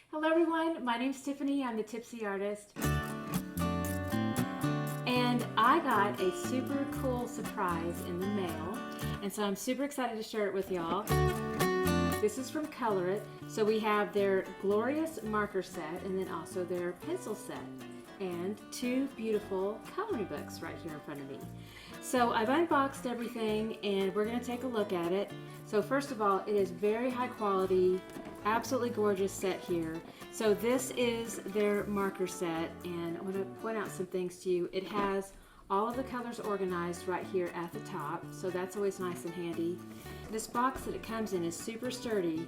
Hello everyone, my name's Tiffany. I'm the Tipsy artist. And I got a super cool surprise in the mail. And so I'm super excited to share it with y'all. This is from Color It. So we have their glorious marker set and then also their pencil set. And two beautiful coloring books right here in front of me. So I've unboxed everything and we're going to take a look at it. So first of all, it is very high quality, absolutely gorgeous set here. So this is their marker set, and I want to point out some things to you. It has all of the colors organized right here at the top, so that's always nice and handy. This box that it comes in is super sturdy,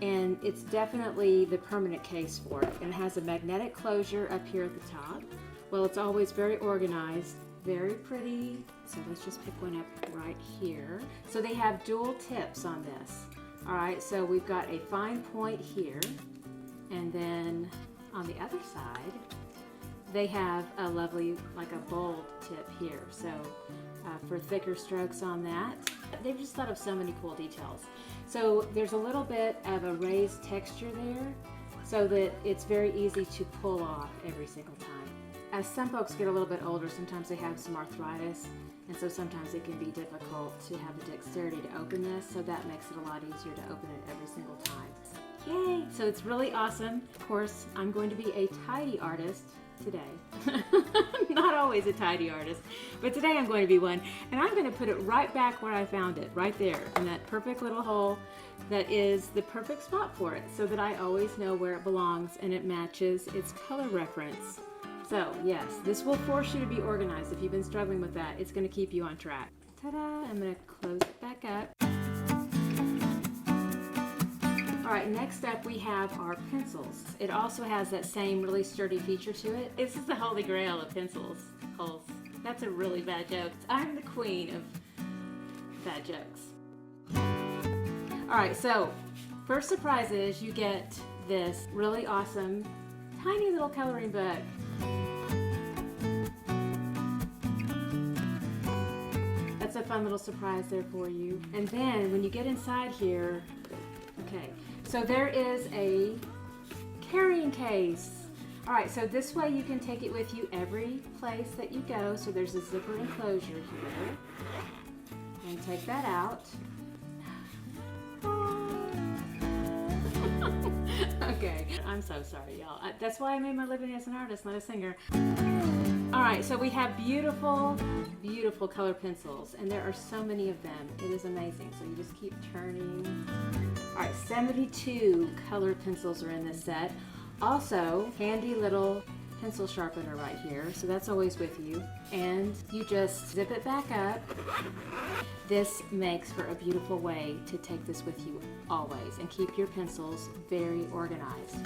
and it's definitely the permanent case for it. And it has a magnetic closure up here at the top. Well, it's always very organized, very pretty. So let's just pick one up right here. So they have dual tips on this. All right, so we've got a fine point here, and then on the other side, they have a lovely, like a bold tip here. So for thicker strokes on that. They've just thought of so many cool details. So there's a little bit of a raised texture there so that it's very easy to pull off every single time. As some folks get a little bit older, sometimes they have some arthritis, and so sometimes it can be difficult to have the dexterity to open this, so that makes it a lot easier to open it every single time. Yay! So it's really awesome. Of course, I'm going to be a tidy artist today. Not always a tidy artist, but today I'm going to be one, and I'm going to put it right back where I found it, right there, in that perfect little hole that is the perfect spot for it, so that I always know where it belongs and it matches its color reference. So yes, this will force you to be organized. If you've been struggling with that, it's going to keep you on track. Ta-da! I'm going to close it back up. All right, next up we have our pencils. It also has that same really sturdy feature to it. This is the holy grail of pencils. Holes. That's a really bad joke. I'm the queen of bad jokes. All right, so first surprise is you get this really awesome tiny little coloring book. That's a fun little surprise there for you. And then when you get inside here, okay, so there is a carrying case. All right, so this way you can take it with you every place that you go. So there's a zipper enclosure here. And take that out. Okay, I'm so sorry, y'all. That's why I made my living as an artist, not a singer. All right, so we have beautiful, beautiful color pencils, and there are so many of them. It is amazing. So you just keep turning. All right, 72 color pencils are in this set. Also, handy little pencil sharpener right here, so that's always with you. And you just zip it back up. This makes for a beautiful way to take this with you always and keep your pencils very organized.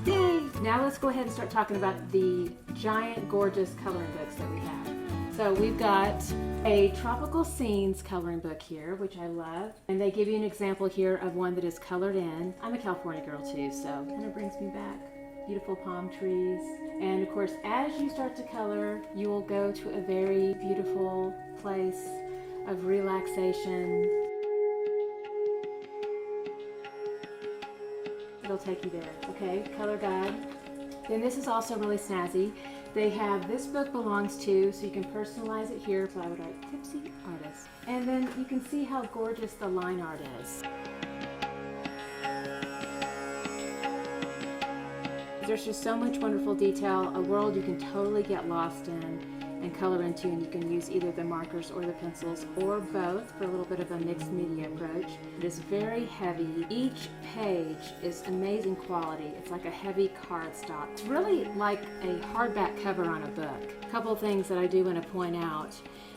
Yay! Now let's go ahead and start talking about the giant, gorgeous coloring books that we have. So we've got a tropical scenes coloring book here, which I love. And they give you an example here of one that is colored in. I'm a California girl too, so it kind of brings me back. Beautiful palm trees. And of course, as you start to color, you will go to a very beautiful place of relaxation. It'll take you there, okay? Color guide. Then this is also really snazzy. They have this book belongs to, so you can personalize it here, so I would write Tipsy Artist. And then you can see how gorgeous the line art is. There's just so much wonderful detail, a world you can totally get lost in and color into, and you can use either the markers or the pencils or both for a little bit of a mixed media approach. It is very heavy. Each page is amazing quality. It's like a heavy cardstock. It's really like a hardback cover on a book. A couple of things that I do want to point out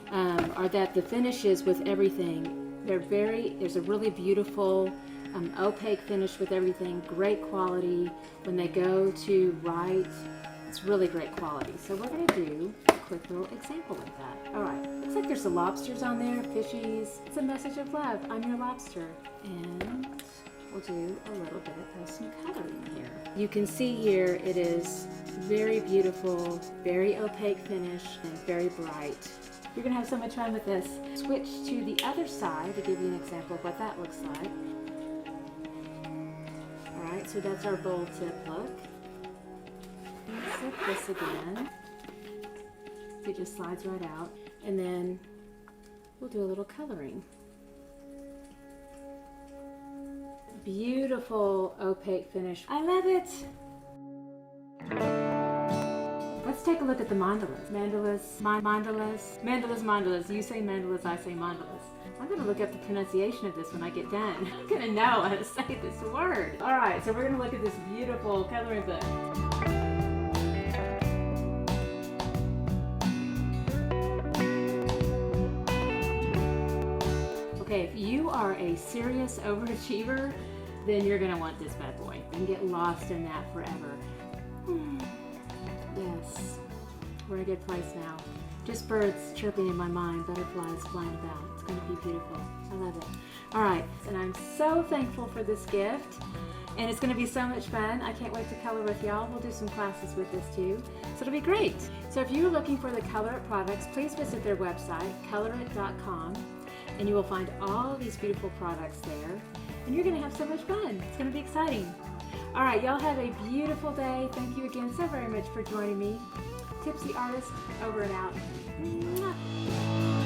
are that the finishes with everything, there's a really beautiful opaque finish with everything, great quality. When they go to write, it's really great quality. So we're going to do a quick little example of that. All right, looks like there's some lobsters on there, fishies. It's a message of love. I'm your lobster. And we'll do a little bit of some coloring here. You can see here it is very beautiful, very opaque finish, and very bright. You're going to have so much fun with this. Switch to the other side to give you an example of what that looks like. right, so that's our bowl tip look. Zip this again. It just slides right out. And then we'll do a little coloring. Beautiful opaque finish. I love it. Let's take a look at the mandalas. Mandalas. You say mandalas, I say mandalas. I'm gonna look up the pronunciation of this when I get done. I'm gonna know how to say this word. All right, so we're gonna look at this beautiful coloring book. Okay, if you are a serious overachiever, then you're gonna want this bad boy and get lost in that forever. Yes, we're in a good place now. Just birds chirping in my mind, butterflies flying about. It's going to be beautiful. I love it. All right, and I'm so thankful for this gift, and it's going to be so much fun. I can't wait to color with y'all. We'll do some classes with this too, so it'll be great. So if you're looking for the Color It products, please visit their website, colorit.com, and you will find all these beautiful products there, and you're going to have so much fun. It's going to be exciting. All right, y'all have a beautiful day. Thank you again so very much for joining me. Tipsy Artist, over and out. Mwah.